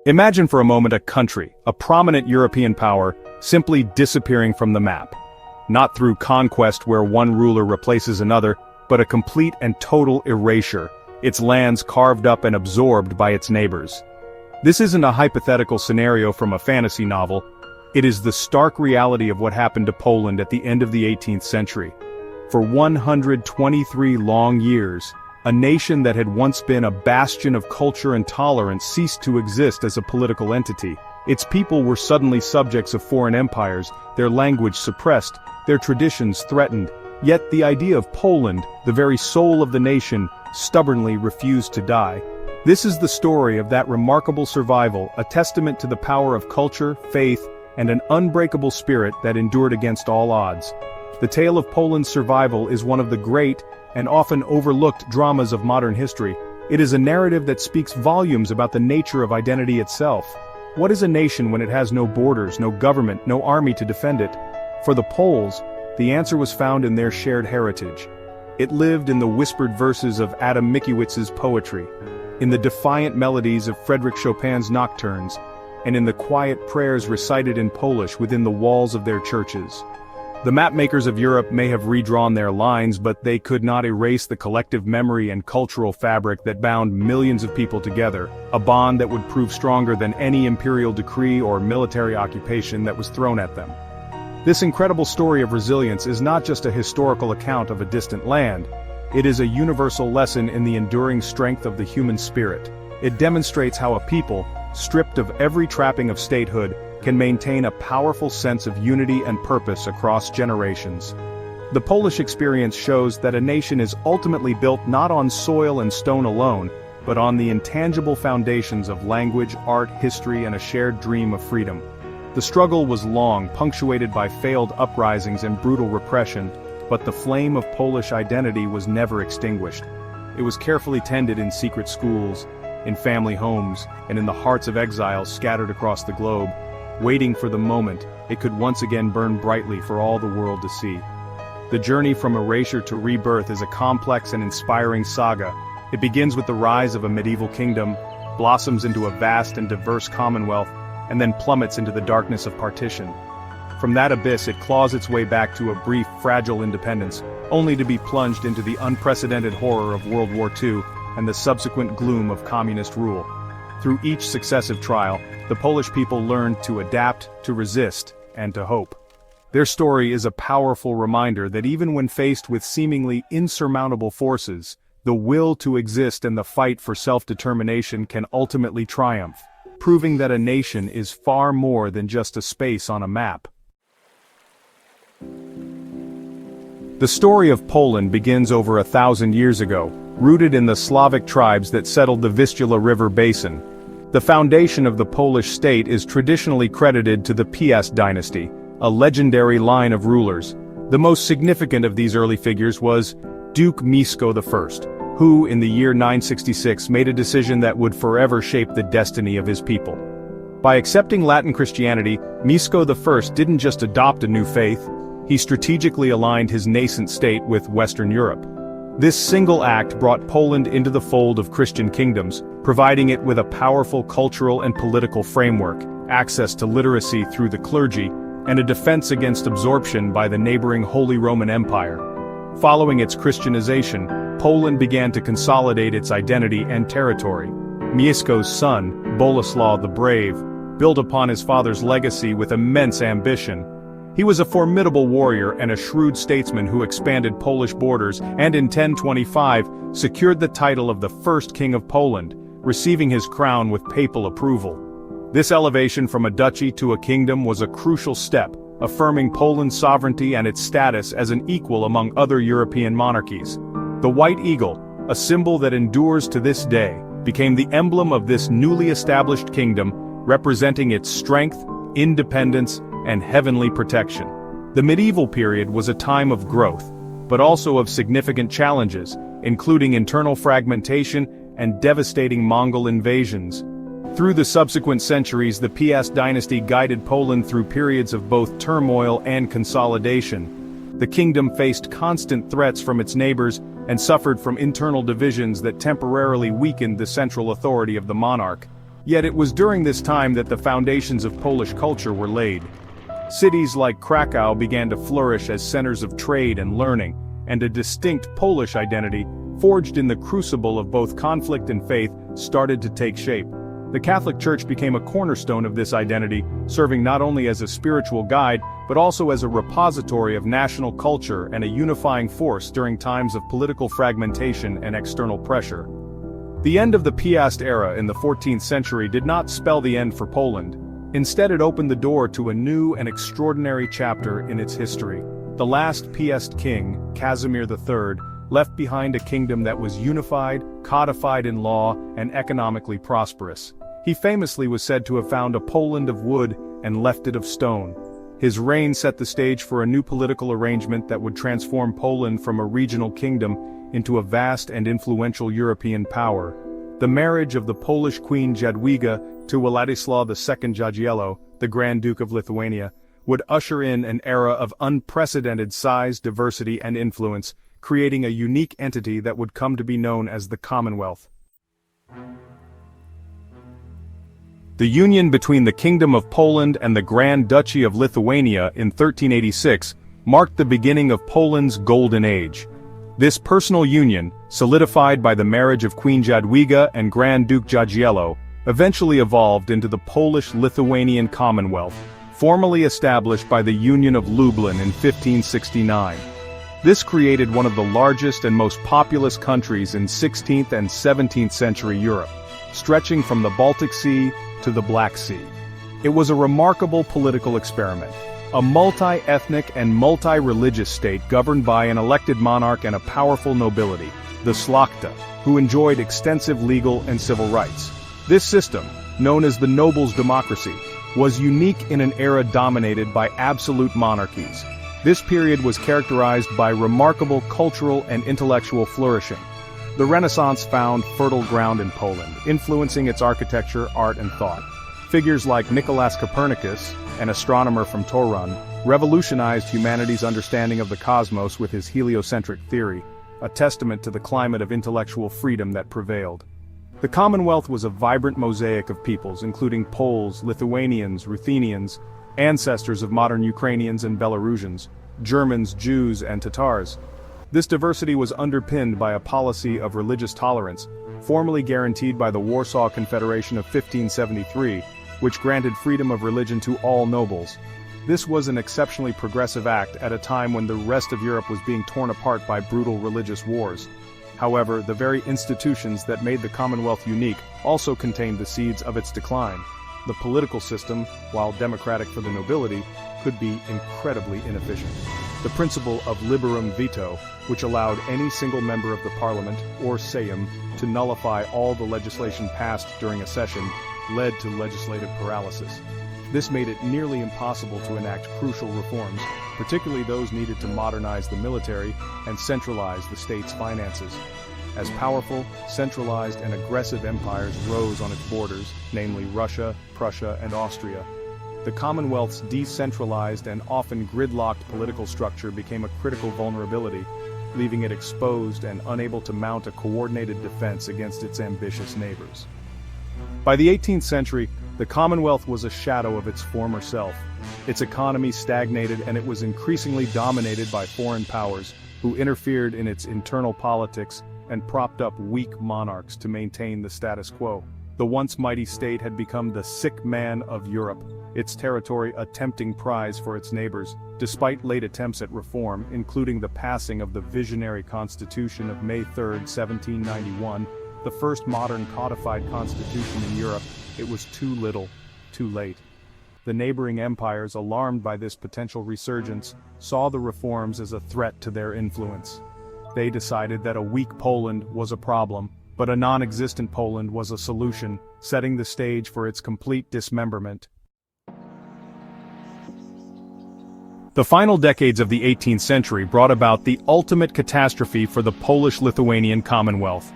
Imagine for a moment a country, a prominent European power, simply disappearing from the map. Not through conquest where one ruler replaces another, but a complete and total erasure, its lands carved up and absorbed by its neighbors. This isn't a hypothetical scenario from a fantasy novel. It is the stark reality of what happened to Poland at the end of the 18th century. For 123 long years, a nation that had once been a bastion of culture and tolerance ceased to exist as a political entity. Its people were suddenly subjects of foreign empires, their language suppressed, their traditions threatened. Yet the idea of Poland, the very soul of the nation, stubbornly refused to die. This is the story of that remarkable survival, a testament to the power of culture, faith, and an unbreakable spirit that endured against all odds. The tale of Poland's survival is one of the great and often overlooked dramas of modern history. It is a narrative that speaks volumes about the nature of identity itself. What is a nation when it has no borders, no government, no army to defend it? For the Poles, the answer was found in their shared heritage. It lived in the whispered verses of Adam Mickiewicz's poetry, in the defiant melodies of Frédéric Chopin's nocturnes, and in the quiet prayers recited in Polish within the walls of their churches. The mapmakers of Europe may have redrawn their lines, but they could not erase the collective memory and cultural fabric that bound millions of people together, a bond that would prove stronger than any imperial decree or military occupation that was thrown at them. This incredible story of resilience is not just a historical account of a distant land. It is a universal lesson in the enduring strength of the human spirit. It demonstrates how a people, stripped of every trapping of statehood, can maintain a powerful sense of unity and purpose across generations. The Polish experience shows that a nation is ultimately built not on soil and stone alone, but on the intangible foundations of language, art, history, and a shared dream of freedom. The struggle was long, punctuated by failed uprisings and brutal repression, but the flame of Polish identity was never extinguished. It was carefully tended in secret schools, in family homes, and in the hearts of exiles scattered across the globe, waiting for the moment it could once again burn brightly for all the world to see. The journey from erasure to rebirth is a complex and inspiring saga. It begins with the rise of a medieval kingdom, blossoms into a vast and diverse commonwealth, and then plummets into the darkness of partition. From that abyss it claws its way back to a brief, fragile independence, only to be plunged into the unprecedented horror of World War II and the subsequent gloom of communist rule. Through each successive trial, the Polish people learned to adapt, to resist, and to hope. Their story is a powerful reminder that even when faced with seemingly insurmountable forces, the will to exist and the fight for self-determination can ultimately triumph, proving that a nation is far more than just a space on a map. The story of Poland begins over 1,000 years ago, rooted in the Slavic tribes that settled the Vistula River basin. The foundation of the Polish state is traditionally credited to the Piast dynasty, a legendary line of rulers. The most significant of these early figures was Duke Mieszko I, who, in the year 966, made a decision that would forever shape the destiny of his people. By accepting Latin Christianity, Mieszko I didn't just adopt a new faith, he strategically aligned his nascent state with Western Europe. This single act brought Poland into the fold of Christian kingdoms, providing it with a powerful cultural and political framework, access to literacy through the clergy, and a defense against absorption by the neighboring Holy Roman Empire. Following its Christianization, Poland began to consolidate its identity and territory. Mieszko's son, Boleslaw the Brave, built upon his father's legacy with immense ambition. He was a formidable warrior and a shrewd statesman who expanded Polish borders and in 1025 secured the title of the first king of Poland, receiving his crown with papal approval. This elevation from a duchy to a kingdom was a crucial step, affirming Poland's sovereignty and its status as an equal among other European monarchies. The white eagle, a symbol that endures to this day, became the emblem of this newly established kingdom, representing its strength, independence, and heavenly protection. The medieval period was a time of growth, but also of significant challenges, including internal fragmentation and devastating Mongol invasions. Through the subsequent centuries, the Piast dynasty guided Poland through periods of both turmoil and consolidation. The kingdom faced constant threats from its neighbors and suffered from internal divisions that temporarily weakened the central authority of the monarch. Yet it was during this time that the foundations of Polish culture were laid. Cities like Krakow began to flourish as centers of trade and learning, and a distinct Polish identity, forged in the crucible of both conflict and faith, started to take shape. The Catholic Church became a cornerstone of this identity, serving not only as a spiritual guide, but also as a repository of national culture and a unifying force during times of political fragmentation and external pressure. The end of the Piast era in the 14th century did not spell the end for Poland. Instead, it opened the door to a new and extraordinary chapter in its history. The last Piast king, Casimir III, left behind a kingdom that was unified, codified in law, and economically prosperous. He famously was said to have found a Poland of wood and left it of stone. His reign set the stage for a new political arrangement that would transform Poland from a regional kingdom into a vast and influential European power. The marriage of the Polish Queen Jadwiga to Władysław II Jagiello, the Grand Duke of Lithuania, would usher in an era of unprecedented size, diversity, and influence, creating a unique entity that would come to be known as the Commonwealth. The union between the Kingdom of Poland and the Grand Duchy of Lithuania in 1386 marked the beginning of Poland's Golden Age. This personal union, solidified by the marriage of Queen Jadwiga and Grand Duke Jagiello, eventually evolved into the Polish-Lithuanian Commonwealth, formally established by the Union of Lublin in 1569. This created one of the largest and most populous countries in 16th and 17th century Europe, stretching from the Baltic Sea to the Black Sea. It was a remarkable political experiment, a multi-ethnic and multi-religious state governed by an elected monarch and a powerful nobility, the Szlachta, who enjoyed extensive legal and civil rights. This system, known as the nobles' democracy, was unique in an era dominated by absolute monarchies. This period was characterized by remarkable cultural and intellectual flourishing. The Renaissance found fertile ground in Poland, influencing its architecture, art, and thought. Figures like Nicolaus Copernicus, an astronomer from Torun, revolutionized humanity's understanding of the cosmos with his heliocentric theory, a testament to the climate of intellectual freedom that prevailed. The Commonwealth was a vibrant mosaic of peoples, including Poles, Lithuanians, Ruthenians, ancestors of modern Ukrainians and Belarusians, Germans, Jews, and Tatars. This diversity was underpinned by a policy of religious tolerance, formally guaranteed by the Warsaw Confederation of 1573, which granted freedom of religion to all nobles. This was an exceptionally progressive act at a time when the rest of Europe was being torn apart by brutal religious wars. However, the very institutions that made the Commonwealth unique also contained the seeds of its decline. The political system, while democratic for the nobility, could be incredibly inefficient. The principle of liberum veto, which allowed any single member of the parliament, or Sejm, to nullify all the legislation passed during a session, led to legislative paralysis. This made it nearly impossible to enact crucial reforms, particularly those needed to modernize the military and centralize the state's finances. As powerful, centralized, and aggressive empires rose on its borders, namely Russia, Prussia, and Austria, the Commonwealth's decentralized and often gridlocked political structure became a critical vulnerability, leaving it exposed and unable to mount a coordinated defense against its ambitious neighbors. By the 18th century, the Commonwealth was a shadow of its former self. Its economy stagnated, and it was increasingly dominated by foreign powers, who interfered in its internal politics and propped up weak monarchs to maintain the status quo. The once mighty state had become the sick man of Europe, its territory a tempting prize for its neighbors. Despite late attempts at reform, including the passing of the visionary Constitution of May 3, 1791, the first modern codified constitution in Europe, it was too little, too late. The neighboring empires, alarmed by this potential resurgence, saw the reforms as a threat to their influence. They decided that a weak Poland was a problem, but a non-existent Poland was a solution, setting the stage for its complete dismemberment. The final decades of the 18th century brought about the ultimate catastrophe for the Polish-Lithuanian Commonwealth.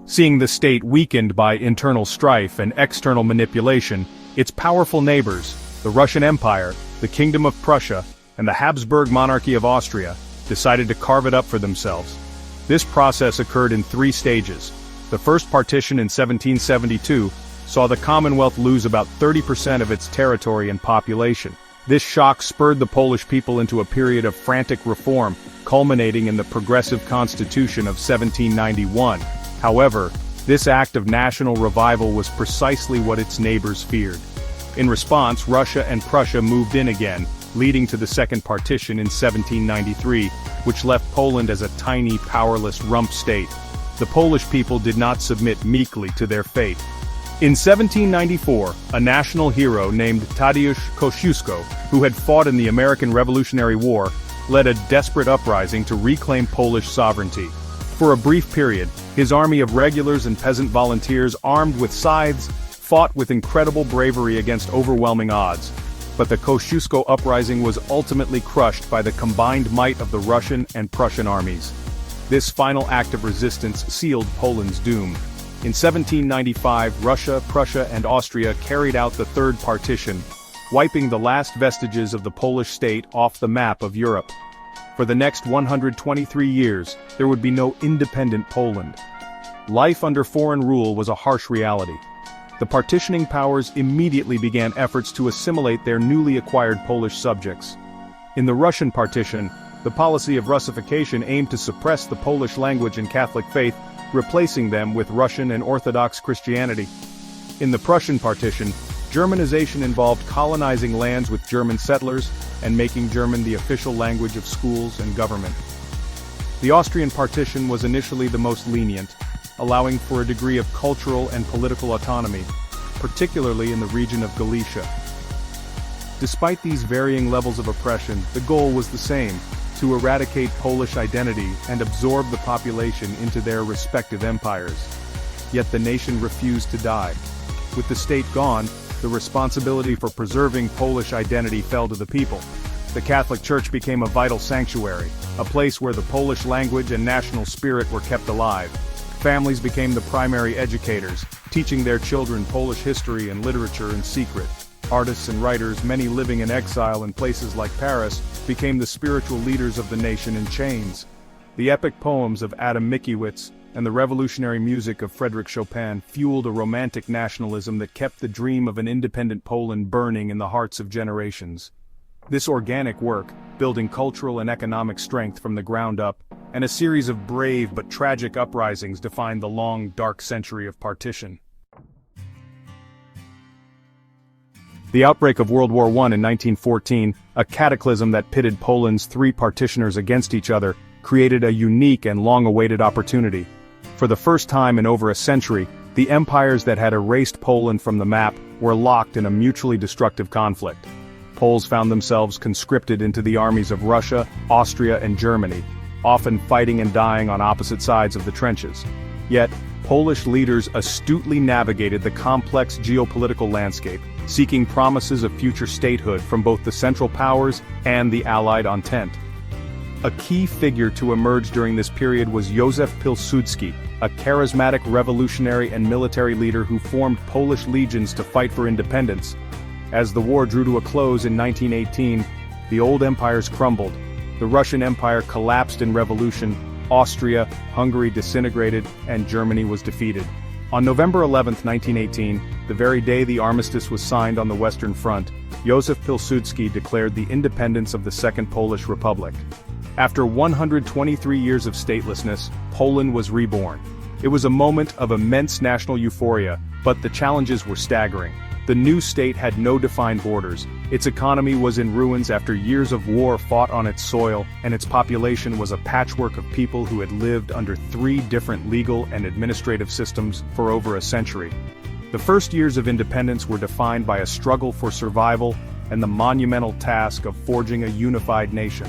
Seeing the state weakened by internal strife and external manipulation, its powerful neighbors, the Russian Empire, the Kingdom of Prussia, and the Habsburg monarchy of Austria, decided to carve it up for themselves. This process occurred in three stages. The first partition in 1772 saw the Commonwealth lose about 30% of its territory and population. This shock spurred the Polish people into a period of frantic reform, culminating in the Progressive Constitution of 1791. However, this act of national revival was precisely what its neighbors feared. In response, Russia and Prussia moved in again, leading to the Second Partition in 1793, which left Poland as a tiny, powerless rump state. The Polish people did not submit meekly to their fate. In 1794, a national hero named Tadeusz Kościuszko, who had fought in the American Revolutionary War, led a desperate uprising to reclaim Polish sovereignty. For a brief period, his army of regulars and peasant volunteers armed with scythes fought with incredible bravery against overwhelming odds. But the Kościuszko uprising was ultimately crushed by the combined might of the Russian and Prussian armies. This final act of resistance sealed Poland's doom. In 1795, Russia, Prussia, and Austria carried out the Third Partition, wiping the last vestiges of the Polish state off the map of Europe. For the next 123 years, there would be no independent Poland. Life under foreign rule was a harsh reality. The partitioning powers immediately began efforts to assimilate their newly acquired Polish subjects. In the Russian partition, the policy of Russification aimed to suppress the Polish language and Catholic faith, replacing them with Russian and Orthodox Christianity. In the Prussian partition, Germanization involved colonizing lands with German settlers and making German the official language of schools and government. The Austrian partition was initially the most lenient, allowing for a degree of cultural and political autonomy, particularly in the region of Galicia. Despite these varying levels of oppression, the goal was the same: to eradicate Polish identity and absorb the population into their respective empires. Yet the nation refused to die. With the state gone, the responsibility for preserving Polish identity fell to the people. The Catholic Church became a vital sanctuary, a place where the Polish language and national spirit were kept alive. Families became the primary educators, teaching their children Polish history and literature in secret. Artists and writers, many living in exile in places like Paris, became the spiritual leaders of the nation in chains. The epic poems of Adam Mickiewicz and the revolutionary music of Frédéric Chopin fueled a romantic nationalism that kept the dream of an independent Poland burning in the hearts of generations. This organic work, building cultural and economic strength from the ground up, and a series of brave but tragic uprisings defined the long, dark century of partition. The outbreak of World War I in 1914, a cataclysm that pitted Poland's three partitioners against each other, created a unique and long-awaited opportunity. For the first time in over a century, the empires that had erased Poland from the map were locked in a mutually destructive conflict. Poles found themselves conscripted into the armies of Russia, Austria, and Germany, often fighting and dying on opposite sides of the trenches. Yet, Polish leaders astutely navigated the complex geopolitical landscape, seeking promises of future statehood from both the Central Powers and the Allied Entente. A key figure to emerge during this period was Józef Pilsudski, a charismatic revolutionary and military leader who formed Polish legions to fight for independence. As the war drew to a close in 1918, the old empires crumbled. The Russian Empire collapsed in revolution, Austria, Hungary disintegrated, and Germany was defeated. On November 11, 1918, the very day the armistice was signed on the Western Front, Józef Pilsudski declared the independence of the Second Polish Republic. After 123 years of statelessness, Poland was reborn. It was a moment of immense national euphoria, but the challenges were staggering. The new state had no defined borders, its economy was in ruins after years of war fought on its soil, and its population was a patchwork of people who had lived under three different legal and administrative systems for over a century. The first years of independence were defined by a struggle for survival and the monumental task of forging a unified nation.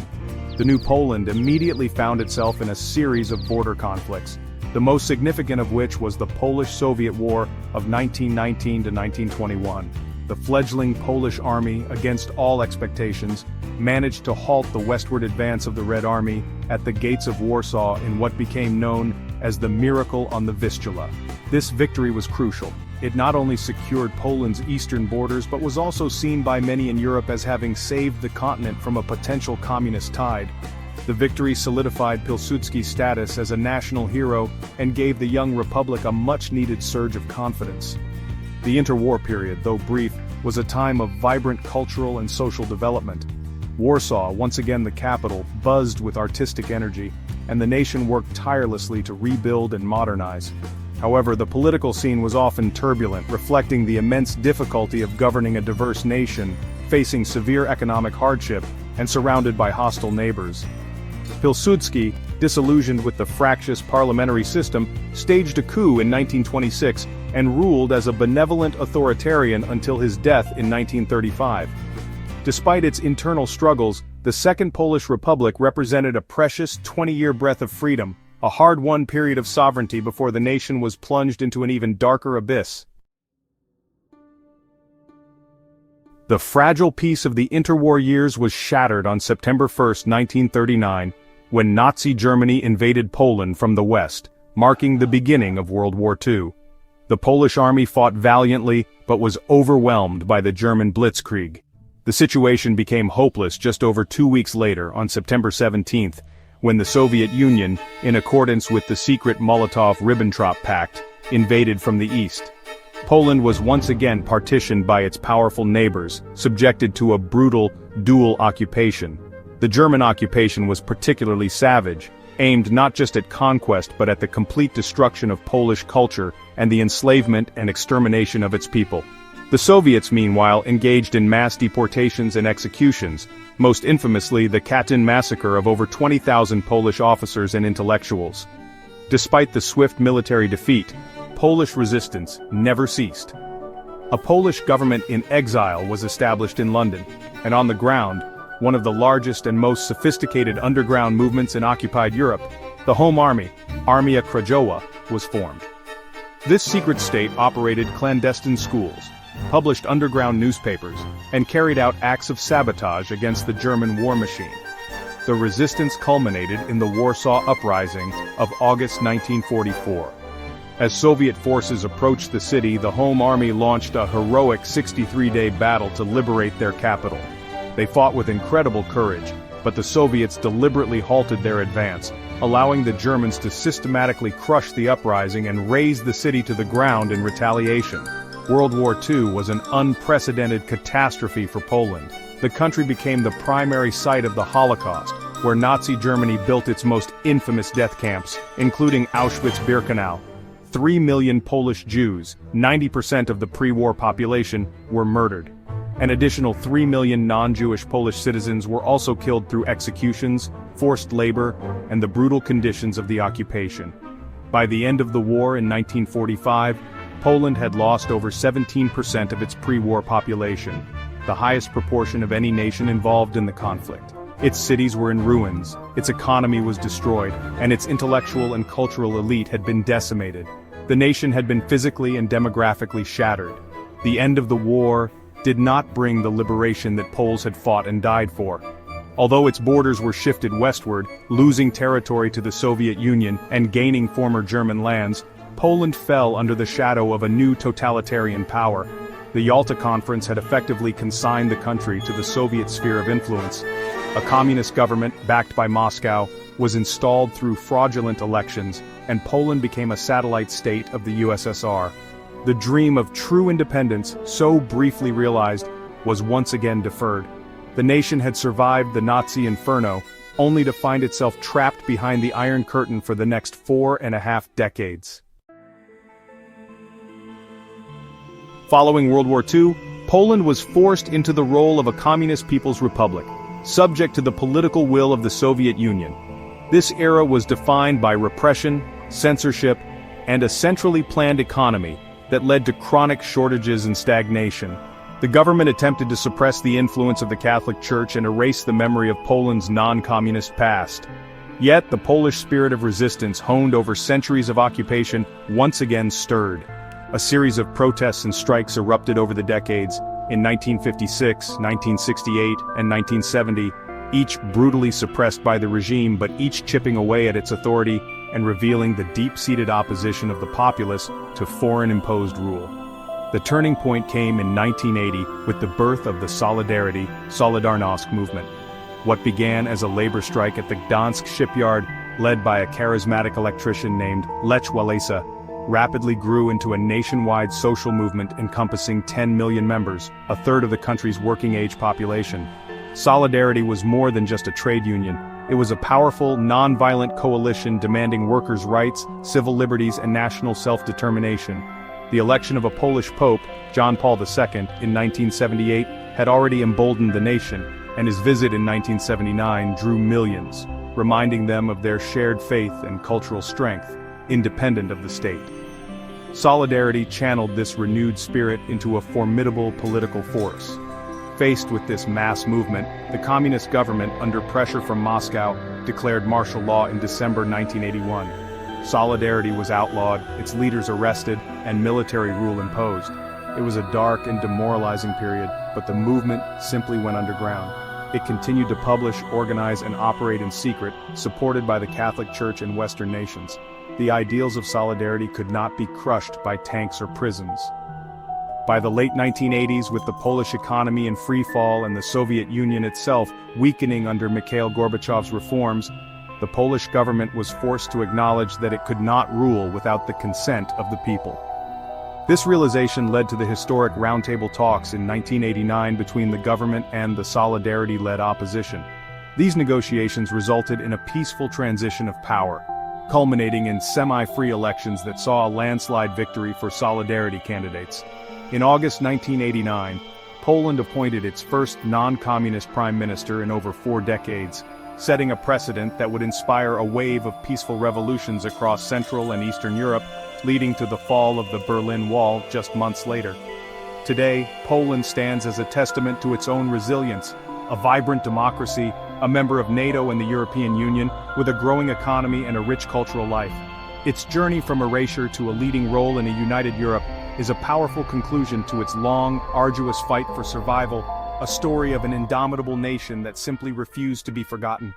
The new Poland immediately found itself in a series of border conflicts, the most significant of which was the Polish-Soviet War of 1919 to 1921. The fledgling Polish army, against all expectations, managed to halt the westward advance of the Red Army at the gates of Warsaw in what became known as the Miracle on the Vistula. This victory was crucial. It not only secured Poland's eastern borders but was also seen by many in Europe as having saved the continent from a potential communist tide. The victory solidified Pilsudski's status as a national hero and gave the young republic a much-needed surge of confidence. The interwar period, though brief, was a time of vibrant cultural and social development. Warsaw, once again the capital, buzzed with artistic energy, and the nation worked tirelessly to rebuild and modernize. However, the political scene was often turbulent, reflecting the immense difficulty of governing a diverse nation, facing severe economic hardship, and surrounded by hostile neighbors. Pilsudski, disillusioned with the fractious parliamentary system, staged a coup in 1926 and ruled as a benevolent authoritarian until his death in 1935. Despite its internal struggles, the Second Polish Republic represented a precious 20-year breath of freedom, a hard-won period of sovereignty before the nation was plunged into an even darker abyss. The fragile peace of the interwar years was shattered on September 1, 1939, when Nazi Germany invaded Poland from the west, marking the beginning of World War II. The Polish army fought valiantly, but was overwhelmed by the German blitzkrieg. The situation became hopeless just over 2 weeks later, on September 17, when the Soviet Union, in accordance with the secret Molotov-Ribbentrop Pact, invaded from the east. Poland was once again partitioned by its powerful neighbors, subjected to a brutal, dual occupation. The German occupation was particularly savage, aimed not just at conquest but at the complete destruction of Polish culture and the enslavement and extermination of its people. The Soviets, meanwhile, engaged in mass deportations and executions, most infamously the Katyn massacre of over 20,000 Polish officers and intellectuals. Despite the swift military defeat, Polish resistance never ceased. A Polish government in exile was established in London, and on the ground, one of the largest and most sophisticated underground movements in occupied Europe, the Home Army, Armia Krajowa, was formed. This secret state operated clandestine schools, published underground newspapers, and carried out acts of sabotage against the German war machine. The resistance culminated in the Warsaw Uprising of August 1944. As Soviet forces approached the city, the Home Army launched a heroic 63-day battle to liberate their capital. They fought with incredible courage, but the Soviets deliberately halted their advance, allowing the Germans to systematically crush the uprising and raze the city to the ground in retaliation. World War II was an unprecedented catastrophe for Poland. The country became the primary site of the Holocaust, where Nazi Germany built its most infamous death camps, including Auschwitz-Birkenau. 3 million Polish Jews, 90% of the pre-war population, were murdered. An additional 3 million non-Jewish Polish citizens were also killed through executions, forced labor, and the brutal conditions of the occupation. By the end of the war in 1945, Poland had lost over 17% of its pre-war population, the highest proportion of any nation involved in the conflict. Its cities were in ruins, its economy was destroyed, and its intellectual and cultural elite had been decimated. The nation had been physically and demographically shattered. The end of the war did not bring the liberation that Poles had fought and died for. Although its borders were shifted westward, losing territory to the Soviet Union and gaining former German lands, Poland fell under the shadow of a new totalitarian power. The Yalta Conference had effectively consigned the country to the Soviet sphere of influence. A communist government, backed by Moscow, was installed through fraudulent elections, and Poland became a satellite state of the USSR. The dream of true independence, so briefly realized, was once again deferred. The nation had survived the Nazi inferno, only to find itself trapped behind the Iron Curtain for the next 4.5 decades. Following World War II, Poland was forced into the role of a communist people's republic, subject to the political will of the Soviet Union. This era was defined by repression, censorship, and a centrally planned economy that led to chronic shortages and stagnation. The government attempted to suppress the influence of the Catholic Church and erase the memory of Poland's non-communist past. Yet, the Polish spirit of resistance, honed over centuries of occupation, once again stirred. A series of protests and strikes erupted over the decades, in 1956, 1968, and 1970, each brutally suppressed by the regime but each chipping away at its authority and revealing the deep-seated opposition of the populace to foreign-imposed rule. The turning point came in 1980 with the birth of the Solidarność movement. What began as a labor strike at the Gdansk shipyard, led by a charismatic electrician named Lech Walesa, rapidly grew into a nationwide social movement encompassing 10 million members, a third of the country's working-age population. Solidarity was more than just a trade union. It was a powerful, non-violent coalition demanding workers' rights, civil liberties, and national self-determination. The election of a Polish pope, John Paul II, in 1978, had already emboldened the nation, and his visit in 1979 drew millions, reminding them of their shared faith and cultural strength, independent of the state. Solidarity channeled this renewed spirit into a formidable political force. Faced with this mass movement, the communist government, under pressure from Moscow, declared martial law in December 1981. Solidarity was outlawed, its leaders arrested, and military rule imposed. It was a dark and demoralizing period, but the movement simply went underground. It continued to publish, organize, and operate in secret, supported by the Catholic Church and Western nations. The ideals of solidarity could not be crushed by tanks or prisons. By the late 1980s, with the Polish economy in free fall and the Soviet Union itself weakening under Mikhail Gorbachev's reforms, the Polish government was forced to acknowledge that it could not rule without the consent of the people. This realization led to the historic roundtable talks in 1989 between the government and the Solidarity-led opposition. These negotiations resulted in a peaceful transition of power, culminating in semi-free elections that saw a landslide victory for Solidarity candidates. In August 1989, Poland appointed its first non-communist prime minister in over 4 decades, setting a precedent that would inspire a wave of peaceful revolutions across Central and Eastern Europe, leading to the fall of the Berlin Wall just months later. Today, Poland stands as a testament to its own resilience, a vibrant democracy, a member of NATO and the European Union, with a growing economy and a rich cultural life. Its journey from erasure to a leading role in a united Europe is a powerful conclusion to its long, arduous fight for survival, a story of an indomitable nation that simply refused to be forgotten.